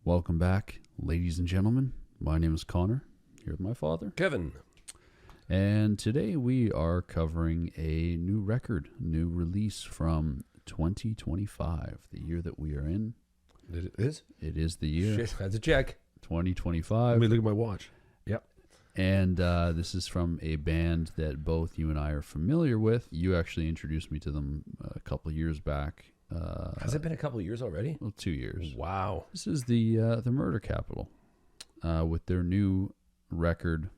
Welcome back, ladies and gentlemen. My name is Connor, here with my father, Kevin. And today we are covering a new record, new release from 2025, the year that we are in. It is? It is the year. Shit, I had to check. 2025. Let me look at my watch. Yep. And this is from a band that both you and I are familiar with. You actually introduced me to them a couple of years back. Has it been a couple of years already? Well, 2 years. Wow. This is the Murder Capital with their new record,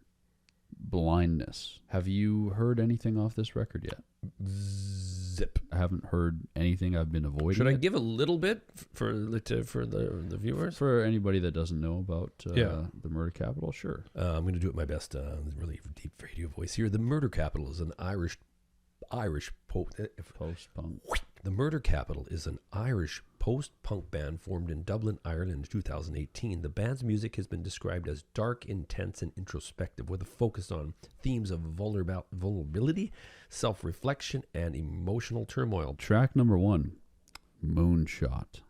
Blindness. Have you heard anything off this record yet? Zip. I haven't heard anything. I've been avoiding Should I it. give a little bit for the viewers? For anybody that doesn't know about Yeah. the Murder Capital, sure. I'm going to do it my best, really deep radio voice here. The Murder Capital is an Irish Post-punk. The Murder Capital is an Irish post-punk band formed in Dublin, Ireland in 2018. The band's music has been described as dark, intense, and introspective, with a focus on themes of vulnerability, self-reflection, and emotional turmoil. Track number 1, Moonshot.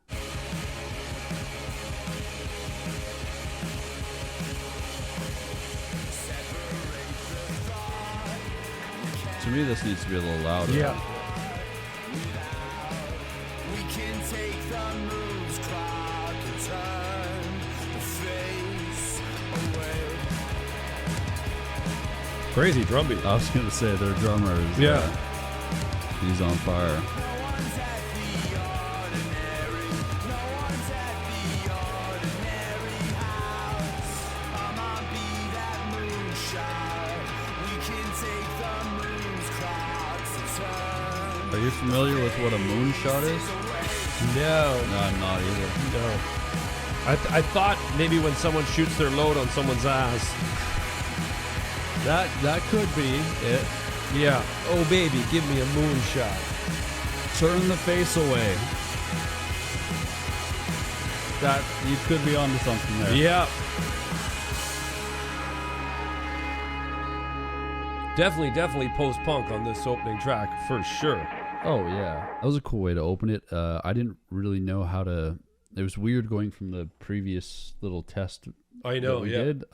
To me, this needs to be a little louder. Yeah. Crazy drum beat. I was going to say their drummer is, he's on fire. Are you familiar with what a moonshot is? No. No, I'm not either. No. I thought maybe when someone shoots their load on someone's ass. That could be it. Yeah. Oh, baby, give me a moonshot. Turn the face away. That you could be onto something there. Yeah. Definitely post-punk on this opening track, for sure. Oh, yeah. That was a cool way to open it. I didn't really know how to... It was weird going from the previous little test I know, that we did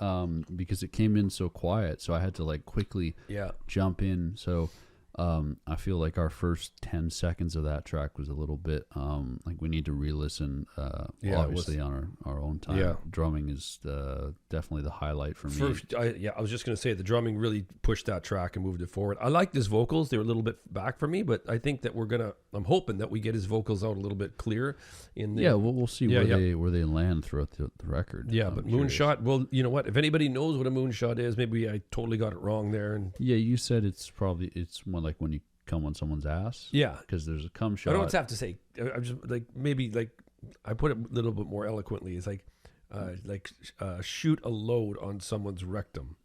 because it came in so quiet. So I had to like quickly jump in. So I feel like our first 10 seconds of that track was a little bit like we need to re-listen, obviously on our own time. Yeah. Drumming is definitely the highlight for me. I was just going to say the drumming really pushed that track and moved it forward. I liked his vocals. They were a little bit back for me, but I think that I'm hoping that we get his vocals out a little bit clearer. We'll see where they land throughout the record. Yeah, but curious. Moonshot, well, you know what? If anybody knows what a moonshot is, maybe I totally got it wrong there. And yeah, you said it's more like when you come on someone's ass. Yeah. Because there's a cum shot. I don't have to say. I'm just like, maybe like, I put it a little bit more eloquently. It's like shoot a load on someone's rectum.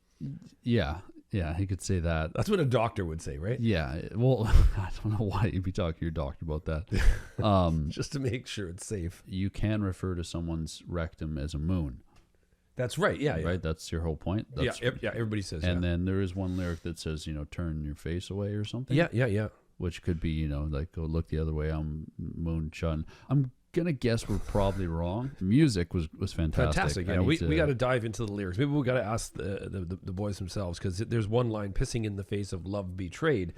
Yeah, he could say that. That's what a doctor would say, right? Yeah, well, I don't know why you'd be talking to your doctor about that. Just to make sure it's safe. You can refer to someone's rectum as a moon. That's right, yeah. Right, that's your whole point? Everybody says and then there is one lyric that says, turn your face away or something. Yeah. Which could be, like, go look the other way, I'm moonshot. I'm gonna guess we're probably wrong. Music was fantastic. Yeah, we got to dive into the lyrics. Maybe we got to ask the boys themselves, because there's one line, pissing in the face of love betrayed.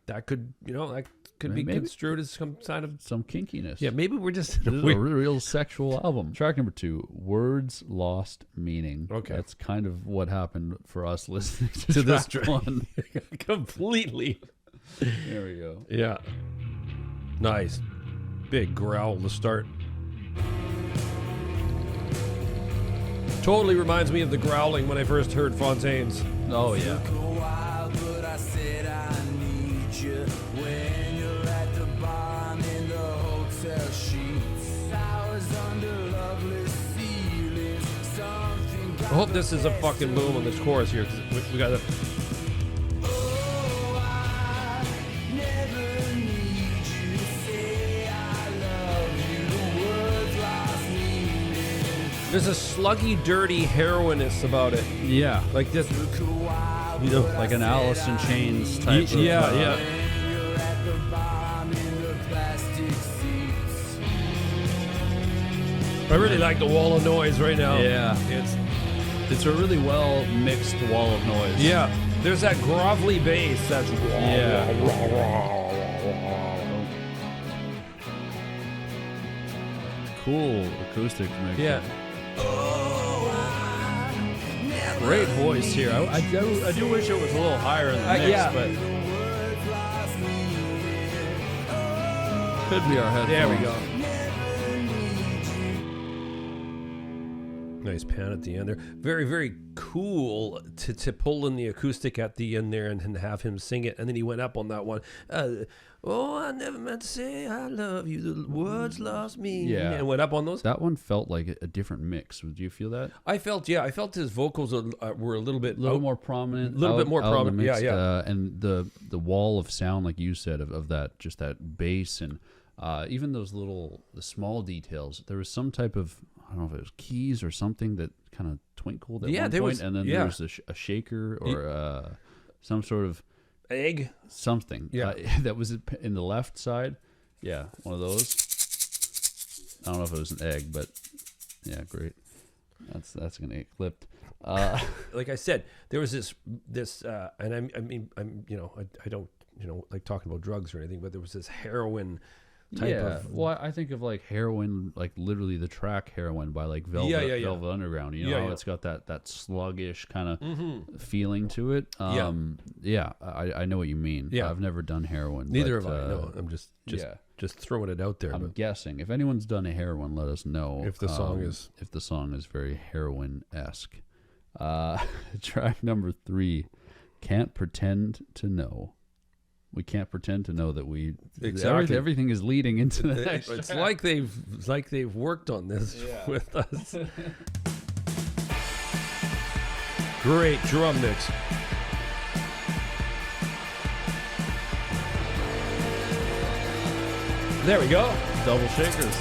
That could be construed as some kinkiness. Yeah, maybe we're just a real sexual album. Track number 2, Words Lost Meaning. Okay, that's kind of what happened for us listening to this track 1. Completely. There we go. Yeah, nice. Big growl to start. Totally reminds me of the growling when I first heard Fontaine's. Oh yeah. I hope this is a fucking boom on this chorus here, because we got to... There's a sluggy, dirty heroiness about it. Yeah. Like this, like an Alice in Chains type of... Yeah. I really like the wall of noise right now. Yeah. It's a really well mixed wall of noise. Yeah. There's that grovelly bass. That's cool acoustic mix. Yeah. Great voice here. I do wish it was a little higher in the mix, yeah. but could be our headphones. There we go. Nice pan at the end there. Very, very cool to pull in the acoustic at the end there and have him sing it. And then he went up on that one. Oh, I never meant to say I love you. The words lost me. Yeah. And went up on those. That one felt like a different mix. Did you feel that? I felt his vocals were a little bit more prominent. A little bit more prominent. Mix, yeah. And the wall of sound, like you said, of that, just that bass and even those the small details. There was some type of, I don't know if it was keys or something that kind of twinkled at one point, and then there was a shaker or some sort of egg, something that was in the left side. Yeah, one of those. I don't know if it was an egg, but yeah, great. That's gonna get clipped. Like I said, there was this, and I don't like talking about drugs or anything, but there was this heroin. Well, I think of like Heroin, like literally the track Heroin by like Velvet Underground. You know, it's got that sluggish kind of feeling to it. I know what you mean. Yeah. I've never done Heroin. Neither have I. No, I'm just throwing it out there. I'm guessing. If anyone's done a Heroin, let us know. If the song is very Heroin-esque. Track number 3, Can't Pretend to Know. We can't pretend to know that we everything is leading into the next. It's like they've worked on this with us. Great drum mix. There we go. Double shakers.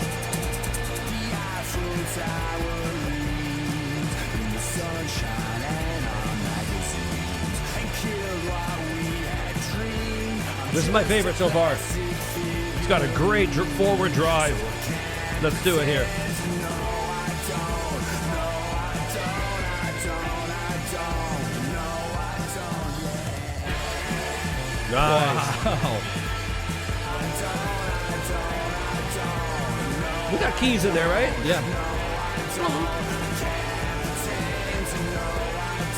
This is my favorite so far. It's got a great forward drive. Let's do it here. Nice. Wow. We got keys in there, right? Yeah.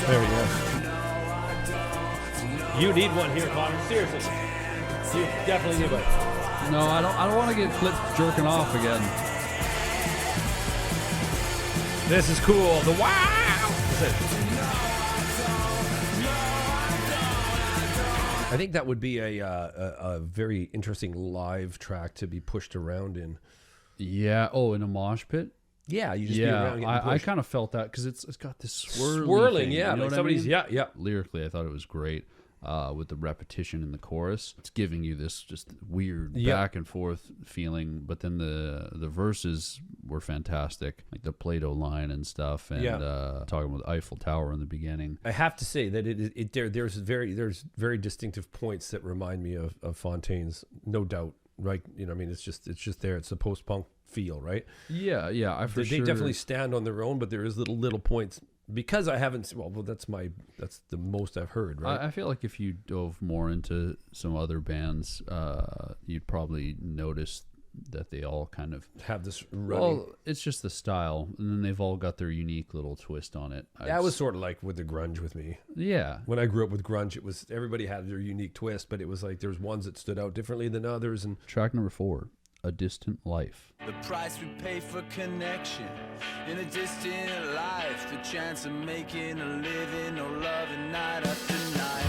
There we go. You need one here, Connor. Seriously. You definitely need one. No, I don't want to get clipped jerking off again. This is cool. The wow. I think that would be a very interesting live track to be pushed around in. Yeah. Oh, in a mosh pit. Yeah, you just be around. I kind of felt that because it's got this swirling. Thing, yeah, you know like somebody's. I mean? Yeah. Lyrically, I thought it was great. With the repetition in the chorus, it's giving you this just weird back and forth feeling. But then the verses were fantastic, like the Plato line and stuff, and talking about the Eiffel Tower in the beginning. I have to say that there's very distinctive points that remind me of Fontaine's, no doubt. Right, you know, I mean, it's just there. It's a post-punk feel, right? Yeah. They definitely stand on their own, but there is little points. Because I haven't, that's the most I've heard, right? I feel like if you dove more into some other bands, you'd probably notice that they all kind of have this running. Well, it's just the style, and then they've all got their unique little twist on it. That was sort of like with the grunge with me. Yeah. When I grew up with grunge, it was everybody had their unique twist, but it was like there was ones that stood out differently than others. And track number 4. A Distant Life. The price we pay for connection in a distant life, the chance of making a living, no loving night after night.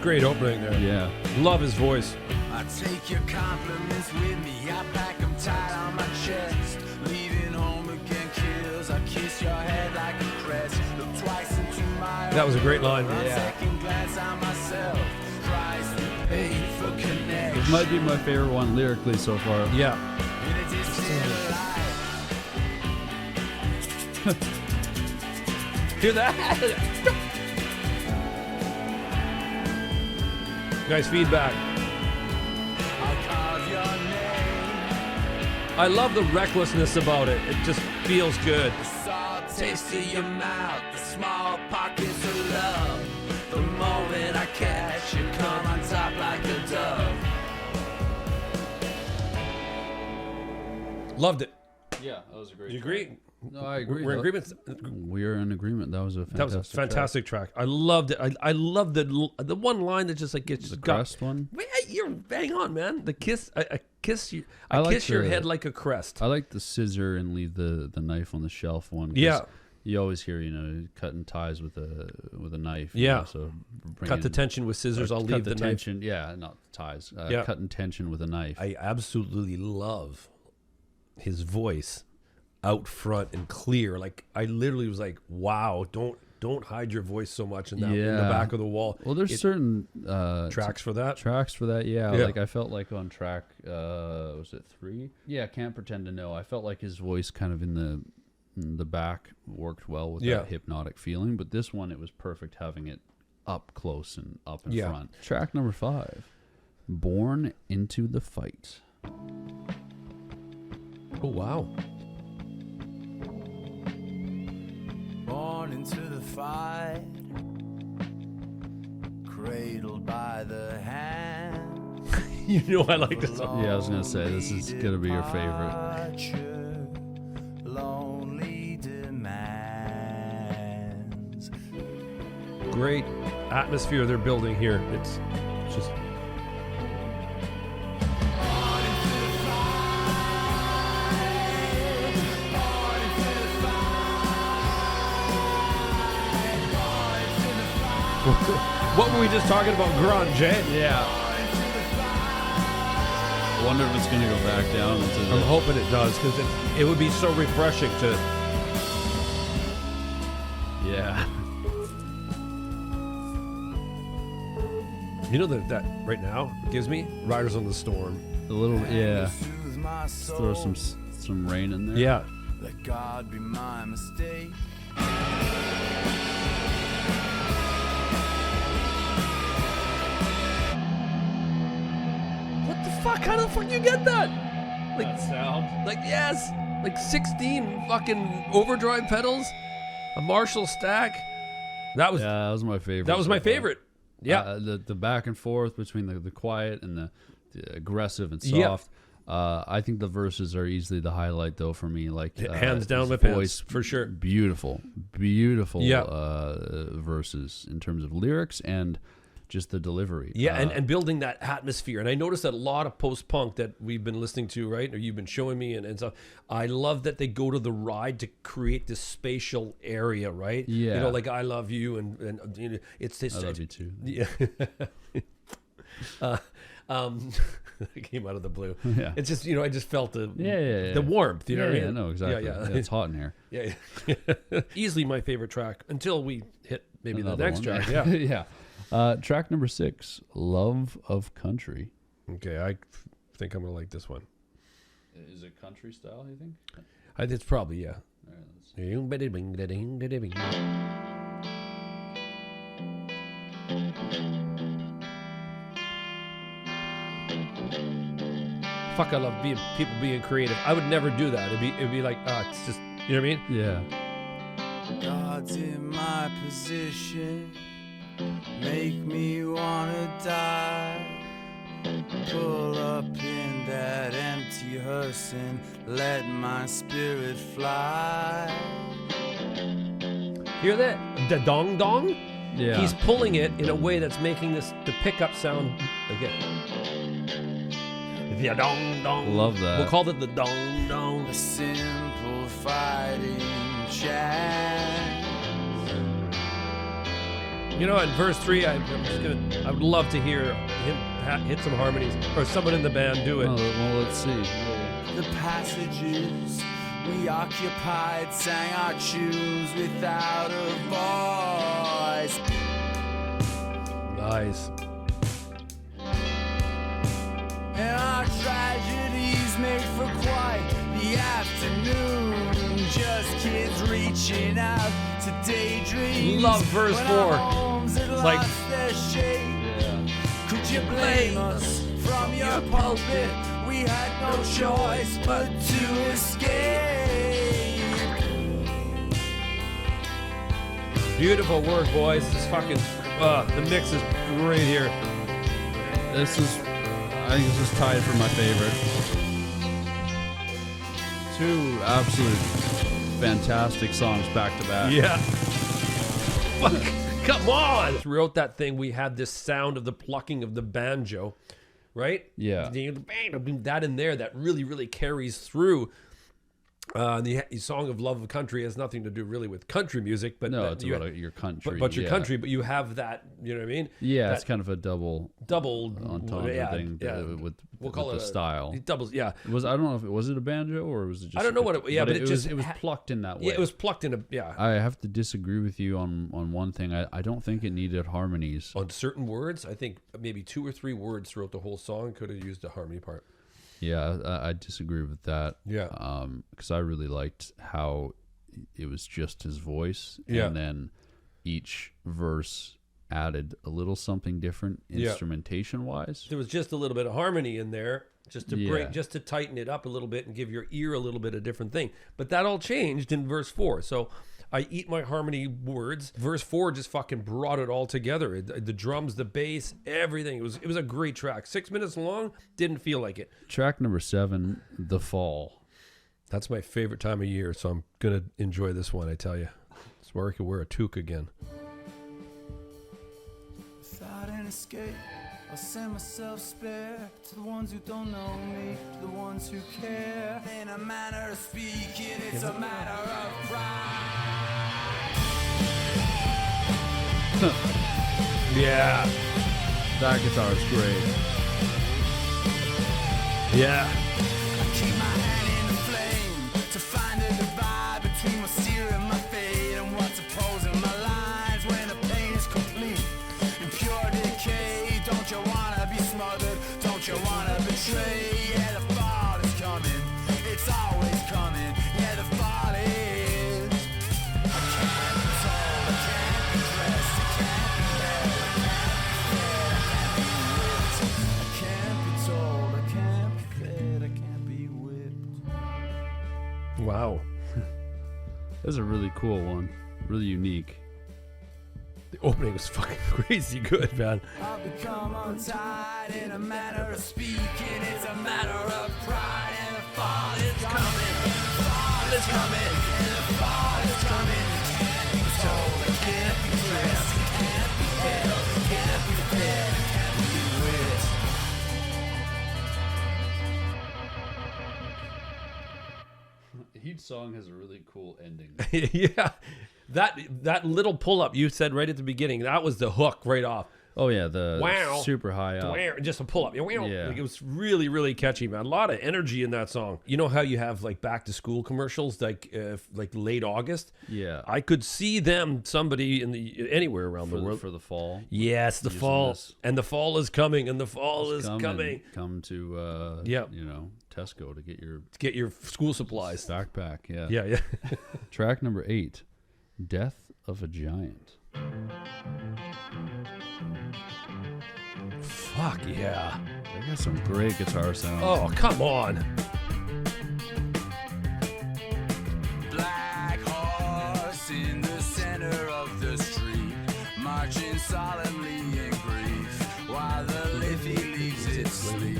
Great opening there. Yeah. Love his voice. I take your compliments with me, I pack them tight on my chest. Leaving home again kills, I kiss your head like a crest. Look twice into my That was a great line. second glance at myself. Price we pay for connection. It might be my favorite one lyrically so far. Yeah. Hear that? Nice feedback. I'll carve your name I love the recklessness about it. It just feels good. The salt taste of your mouth, the small pockets of love. The moment I catch you, come on top like a dove. Loved it. Yeah, that was a great. You agree? No, I agree. We're in agreement. We're in agreement. That was a Fantastic track. I loved it. I loved the one line that just like gets The crest one. Wait, you're bang on, man. The kiss. I kiss you. I like kiss your the- head like a crest. I like the scissor and leave the knife on the shelf one. 'Cause Yeah. you always hear cutting ties with a knife. Yeah. So Cut the tension with scissors. I'll leave the knife. tension. Yeah, not ties. Yeah. Cutting tension with a knife. I absolutely love his voice out front and clear. Like I literally was like, wow, don't hide your voice so much in the back of the wall. Well, there's certain tracks for that. Yeah. Yeah. Like I felt like on track, was it 3? Yeah, Can't Pretend to Know. I felt like his voice kind of in the back worked well with that hypnotic feeling. But this one, it was perfect having it up close and up in front. Track number 5, Born Into the Fight. Oh wow. Born into the fight, cradled by the hand. You know I like this song. Yeah, I was gonna say this is gonna be your favorite. Departure, lonely demands. Great atmosphere they're building here. It's just what were we just talking about? Grunge, eh? Yeah. I wonder if it's gonna go back down into I'm hoping it does because it would be so refreshing to. Yeah. You know that right now gives me Riders on the Storm. A little, yeah. Soothe my soul. Throw some rain in there. Yeah. Let God be my mistake. What the fuck? How the fuck you get that? Like That sound. Like yes, like 16 fucking overdrive pedals, a Marshall stack. That was Yeah, that was my favorite. that was my so far. favorite. Yeah, the back and forth between the quiet and the aggressive and Yeah. soft. I think the verses are easily the highlight though for me. Like hands down his my voice, pants for sure. Beautiful Yeah. verses in terms of lyrics and just the delivery. Yeah, and building that atmosphere. And I noticed that a lot of post-punk that we've been listening to, right, or you've been showing me and stuff, I love that they go to the ride to create this spatial area, right? Yeah. You know, like I Love You and you know, it's this. I love you too. Yeah. It came out of the blue. Yeah. It's just, you know, I just felt the Yeah. the warmth, you know what I mean? No, exactly. Yeah. It's hot in here. Yeah. Easily my favorite track until we hit maybe Another the next one. track. Yeah. Yeah. Track number 6, Love of Country. Okay, I think I'm going to like this one. Is it country style, you think? It's probably, yeah. All right, let's see. Fuck, I love people being creative. I would never do that. It'd be like, it's just, you know what I mean? Yeah. God's in my position, make me wanna die. Pull up in that empty hearse and let my spirit fly. Hear that? The dong dong? Yeah. He's pulling it in a way that's making the pickup sound again. The dong dong. Love that. We'll call it the dong dong. A simple fighting chant. You know, in verse 3, I would love to hear him hit some harmonies or someone in the band do it. Well, let's see. The passages we occupied sang our tunes without a voice. Nice. And our tragedies make for quite the afternoon. Just kids reaching out to daydream. Love verse 4. It's like- their shape. Yeah. Could you blame us from your pulpit? We we had no choice but to escape. Beautiful work, boys. This is fucking, the mix is right here. I think this is tied for my favorite. Two absolute fantastic songs back to back. Yeah. Fuck, come on. Throughout that thing, we had this sound of the plucking of the banjo, right? Yeah. That in there, that really, really carries through. The Song of Love of Country has nothing to do really with country music, but no, it's about your country. But your country, but you have that, you know what I mean? Yeah, that it's kind of a double entendre thing with the style. Doubles, yeah. I don't know if was it a banjo or was it just? I don't know what it. Yeah, but it was plucked in that way. Yeah, it was plucked in a. Yeah. I have to disagree with you on one thing. I don't think it needed harmonies on certain words. I think maybe 2 or 3 words throughout the whole song could have used a harmony part. Yeah, I disagree with that. Yeah. Because I really liked how it was just his voice, yeah. and then each verse added a little something different instrumentation wise. There was just a little bit of harmony in there, just to tighten it up a little bit and give your ear a little bit of different thing. But that all changed in verse 4. So I eat my harmony words. Verse 4 just fucking brought it all together. The drums, the bass, everything. It was a great track. 6 minutes long, didn't feel like it. Track number 7, The Fall. That's my favorite time of year, so I'm gonna enjoy this one, I tell you. It's where I could wear a toque again. Without an escape, I'll send myself spare to the ones who don't know me, to the ones who care. In a manner of speaking, it's a matter of pride. Yeah. That guitar is great. Yeah. I keep my hand in the flame to find a divide between my steer and my fate, and what's opposing my lines when the pain is complete. In pure decay, don't you wanna be smothered? Don't you wanna betray? Yeah, the fall is coming. It's always coming. Yeah, the fall is. I can't be told, I can't be dressed, I can't be held, I can't be told, I can't be fed, I can't be whipped. Wow. That's a really cool one. Really unique. The opening was fucking crazy good, man. I've become untied in a manner of speaking. It's a matter of pride, and the fall is coming. The fall is coming, and the fall is coming. Can't be told, I can't be dressed, can't be held, can't be fed, can't be whipped. Each song has a really cool ending. Yeah. That little pull-up you said right at the beginning, that was the hook right off. Oh, yeah, the wow. super high up. Just a pull-up. Yeah. Yeah. It was really, really catchy, man. A lot of energy in that song. You know how you have like back-to-school commercials, like late August? Yeah. I could see them, somebody anywhere around the world. For the fall. Yes, the fall. And the fall is coming, and the fall is coming. Come to, Tesco to get your school supplies. Backpack, yeah. Yeah. Track number 8, Death of a Giant. Fuck yeah. They got some great guitar sound. Oh, come on. Black horse in the center of the street, marching solemnly in grief, while the liffey leaves its sleep.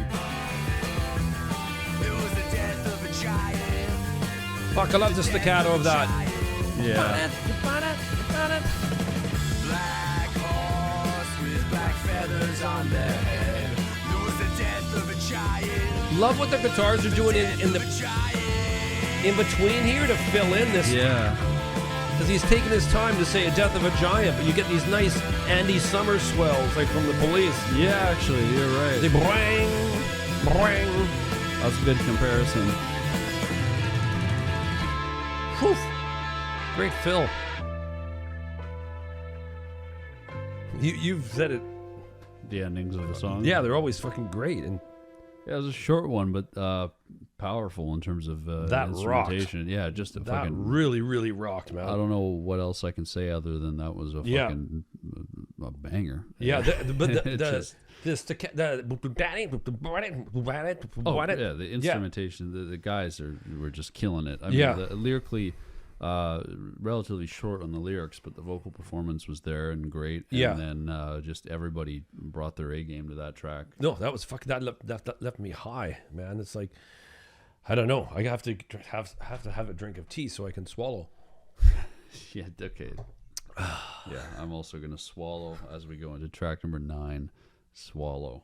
It was the death of a giant. Fuck, I love the staccato of that. Yeah. Black horse with black feathers on their head. It was the death of a giant. Love what the guitars are doing in between here to fill in this. Yeah. Because he's taking his time to say a death of a giant, but you get these nice Andy Summers swells like from the Police. Yeah, actually, you're right. They brang. That's a good comparison. Whew. Great fill. You've said it. The endings of the song. Yeah, they're always fucking great. And yeah, it was a short one, but powerful in terms of that instrumentation. Rocked. Yeah, just a that fucking really, really rocked, man. I don't know what else I can say other than that was a fucking a banger. Yeah, but the instrumentation, the guys were just killing it. I mean, lyrically, relatively short on the lyrics, but the vocal performance was there and great. And then just everybody brought their A game to that track. No, that was fucking, that left me high, man. It's like, I don't know. I have to have a drink of tea so I can swallow. Yeah, okay. Yeah, I'm also going to swallow as we go into track number 9, Swallow.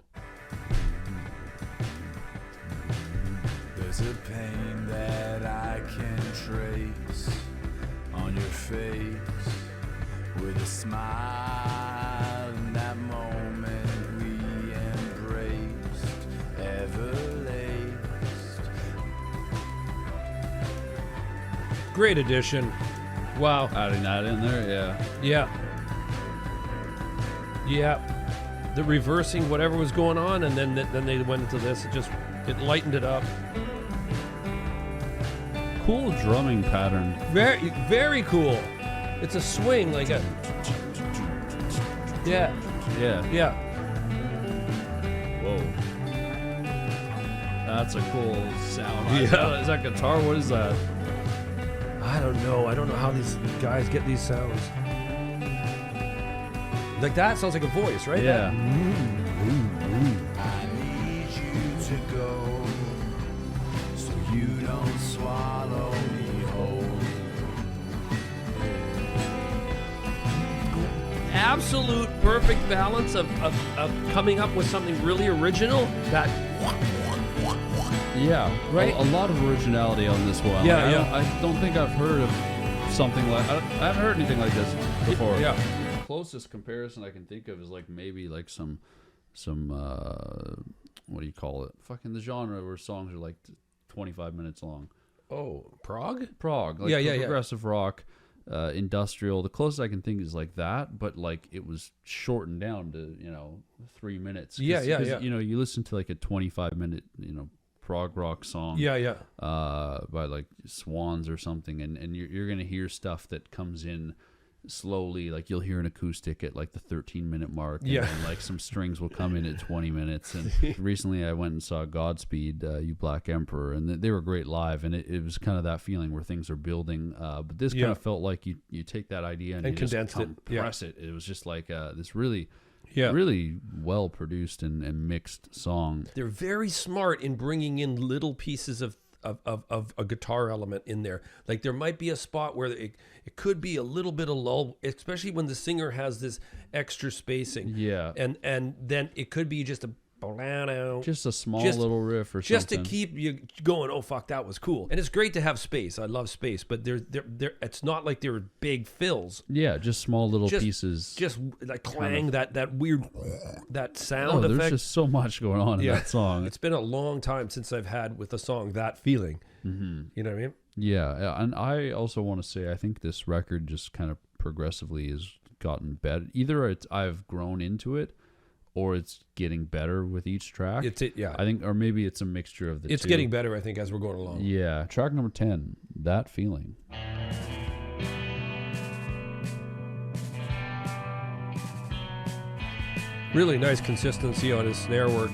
There's a pain that I can trace on your face with a smile in that moment we embraced, ever laced. Great addition. Wow. Adding that in there, Yeah. The reversing whatever was going on, and then they went into this. It lightened it up. Cool drumming pattern. Very, very cool. It's a swing, like a. Yeah. Whoa. That's a cool sound. Yeah. Is that guitar? What is that? I don't know. I don't know how these guys get these sounds. Like that sounds like a voice, right? Yeah. I need you to go so you don't swallow me whole. Absolute perfect balance of coming up with something really original. That. Yeah, right. A lot of originality on this one. I don't think I've heard of something like. I haven't heard anything like this before. Yeah. The closest comparison I can think of is like maybe like some what do you call it? Fucking the genre where songs are like 25 minutes long. Oh, prog, like progressive rock, industrial. The closest I can think is like that, but like it was shortened down to 3 minutes. Yeah. You listen to like a 25-minute prog rock song by like Swans or something, and you're gonna hear stuff that comes in slowly. Like you'll hear an acoustic at like the 13-minute mark, and like some strings will come in at 20 minutes. And recently I went and saw Godspeed You Black Emperor, and they were great live, and it was kind of that feeling where things are building, but this kind of felt like you take that idea and you condensed just compress it. It was just like this really well produced and mixed song. They're very smart in bringing in little pieces of a guitar element in there. Like there might be a spot where it could be a little bit of lull, especially when the singer has this extra spacing. Yeah. And then it could be just a small little riff or just something. to keep you going. Oh fuck, that was cool. And it's great to have space. I love space, but they're it's not like they're big fills. Yeah, just small little pieces. Just like clang, that weird that sound effect. There's just so much going on in that song. It's been a long time since I've had with a song that feeling. Mm-hmm. You know what I mean? Yeah, and I also want to say I think this record just kind of progressively has gotten better. Either I've grown into it, or it's getting better with each track. I think, or maybe it's a mixture of the two. It's getting better, I think, as we're going along. Yeah. Track number 10, That Feeling. Really nice consistency on his snare work.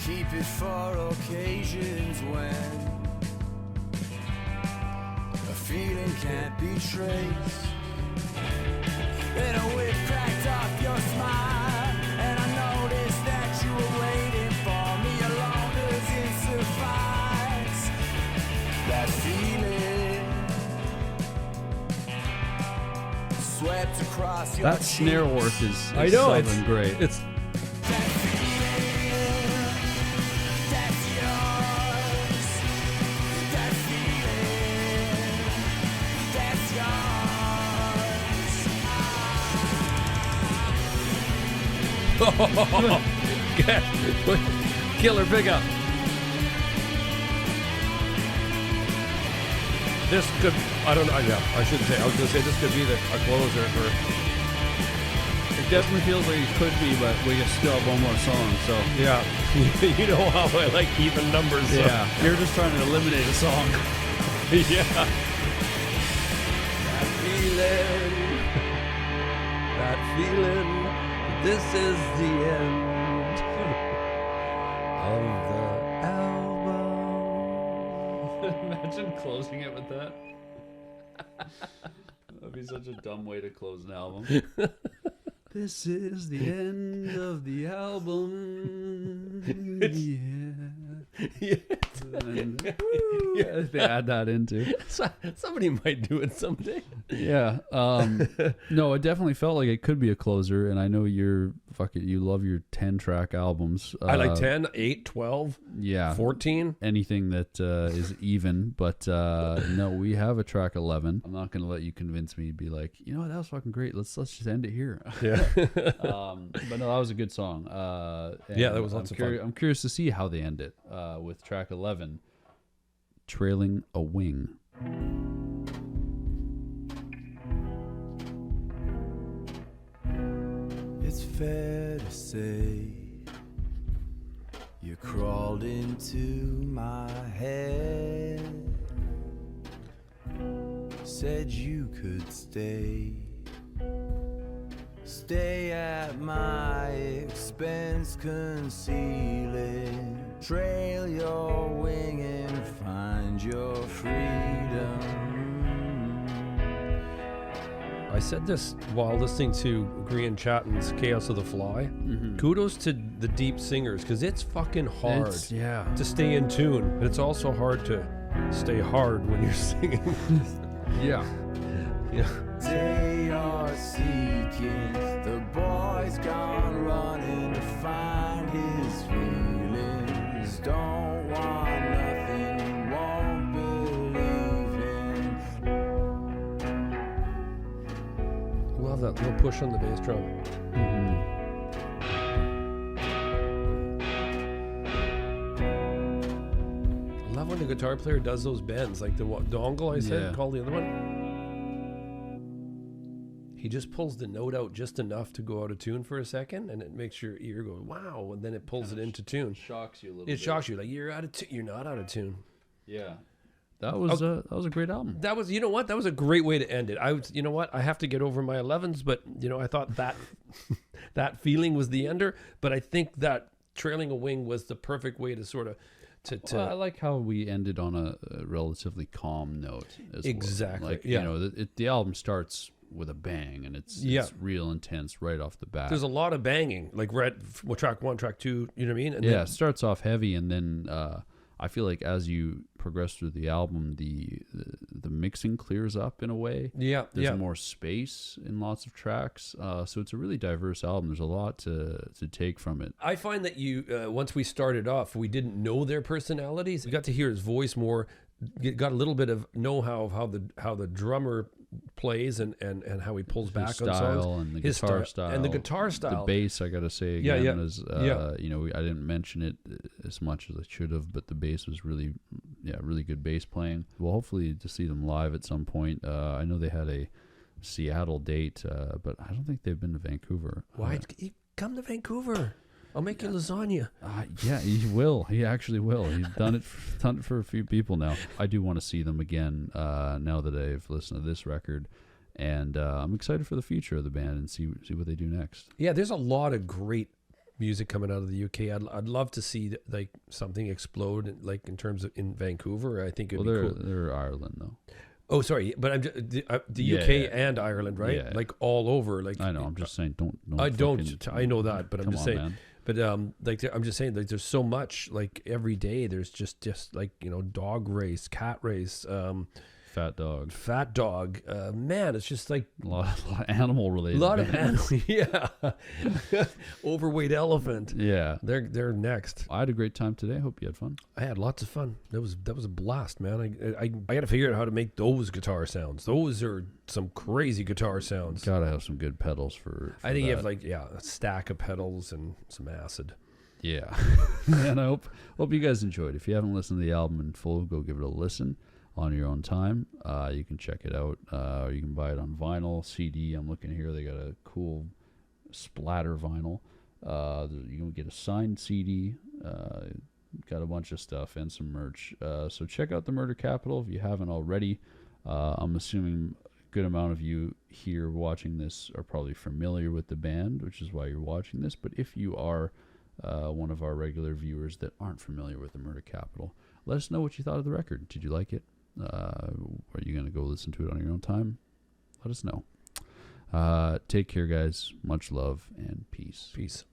Keep it for occasions when a feeling can't be traced. And a whip cracked off your smile, and I noticed that you were waiting for me alone. Does it suffice? That feeling swept across your That snare work is it's great. It's that feeling that's yours. That feeling that's yours. Killer pickup. This could, I don't know, I shouldn't say, I was going to say this could be a closer for. It definitely feels like it could be, but we still have one more song, so. Yeah. You know how I like even numbers. Yeah. You're just trying to eliminate a song. Yeah. That feeling, this is the end of the album. Imagine closing it with that. That'd be such a dumb way to close an album. This is the end of the album. Yeah. And, yeah. They add that into. Somebody might do it someday. Yeah. No, it definitely felt like it could be a closer, and I know you love your 10-track albums. I like 10, 8, 12, yeah, 14. Anything that is even, but no, we have a track 11. I'm not going to let you convince me to be like, you know what, that was fucking great. Let's just end it here. Yeah. But no, that was a good song. Yeah, that was lots of fun. I'm curious to see how they end it with track 11, Trailing a Wing. It's fair to say you crawled into my head, said you could stay at my expense, concealing, trail your wing and find your freedom. I said this while listening to Grian Chatton's Chaos of the Fly. Mm-hmm. Kudos to the deep singers, because it's fucking hard to stay in tune. And it's also hard to stay hard when you're singing. Yeah. They are seeking, the boy's gone running to find his feelings. Don't want nothing he won't believe in. Love that little push on the bass drum. Mm-hmm. I love when the guitar player does those bends, like the dongle I said, called the other one. He just pulls the note out just enough to go out of tune for a second, and it makes your ear go, wow, and then it pulls it into tune. Shocks you a little bit. It shocks you, like you're out of tune. You're not out of tune. Yeah. That was a great album. That was, you know what? That was a great way to end it. You know what? I have to get over my 11s, but I thought that that feeling was the ender, but I think that Trailing a Wing was the perfect way to sort of Well, I like how we ended on a relatively calm note as exactly. well. Like, yeah. The album starts with a bang, and it's real intense right off the bat. There's a lot of banging, like track 1, track 2, you know what I mean? And it starts off heavy, and then I feel like as you progress through the album, the mixing clears up in a way. Yeah, there's more space in lots of tracks, so it's a really diverse album. There's a lot to take from it. I find that once we started off, we didn't know their personalities. We got to hear his voice more. Got a little bit of know-how of how the drummer plays and how he pulls back on songs, and the guitar style, the bass. I gotta say again, is I didn't mention it as much as I should have, but the bass was really good bass playing. Well, hopefully to see them live at some point. I know they had a Seattle date, but I don't think they've been to Vancouver. Why come to Vancouver? I'll make you lasagna. Yeah, he will. He actually will. He's done it for a few people now. I do want to see them again now that I've listened to this record, and I'm excited for the future of the band and see what they do next. Yeah, there's a lot of great music coming out of the UK. I'd love to see like something explode, like in terms of in Vancouver. I think it'd be cool. They're Ireland though. Oh, sorry, but I'm just, the UK and Ireland, right? Yeah. Like all over. Like I know. I'm just saying, don't. I don't. I know that, but I'm just saying. Man. But I'm just saying, like there's so much. Like every day, there's just like dog race, cat race, fat dog. Man, it's just like a lot of animal related. A lot of animal, yeah. Overweight elephant. Yeah, they're next. I had a great time today. I hope you had fun. I had lots of fun. That was a blast, man. I got to figure out how to make those guitar sounds. Those are some crazy guitar sounds. Gotta have some good pedals for I think that. you have a stack of pedals and some acid. Yeah, and I hope you guys enjoyed. If you haven't listened to the album in full, go give it a listen on your own time. You can check it out, or you can buy it on vinyl, CD. I'm looking here; they got a cool splatter vinyl. You can get a signed CD. Got a bunch of stuff and some merch. So check out the Murder Capital if you haven't already. I'm assuming good amount of you here watching this are probably familiar with the band, which is why you're watching this. But if you are one of our regular viewers that aren't familiar with the Murder Capital, let us know what you thought of the record. Did you like it? Are you going to go listen to it on your own time? Let us know. Take care, guys. Much love and peace. Peace.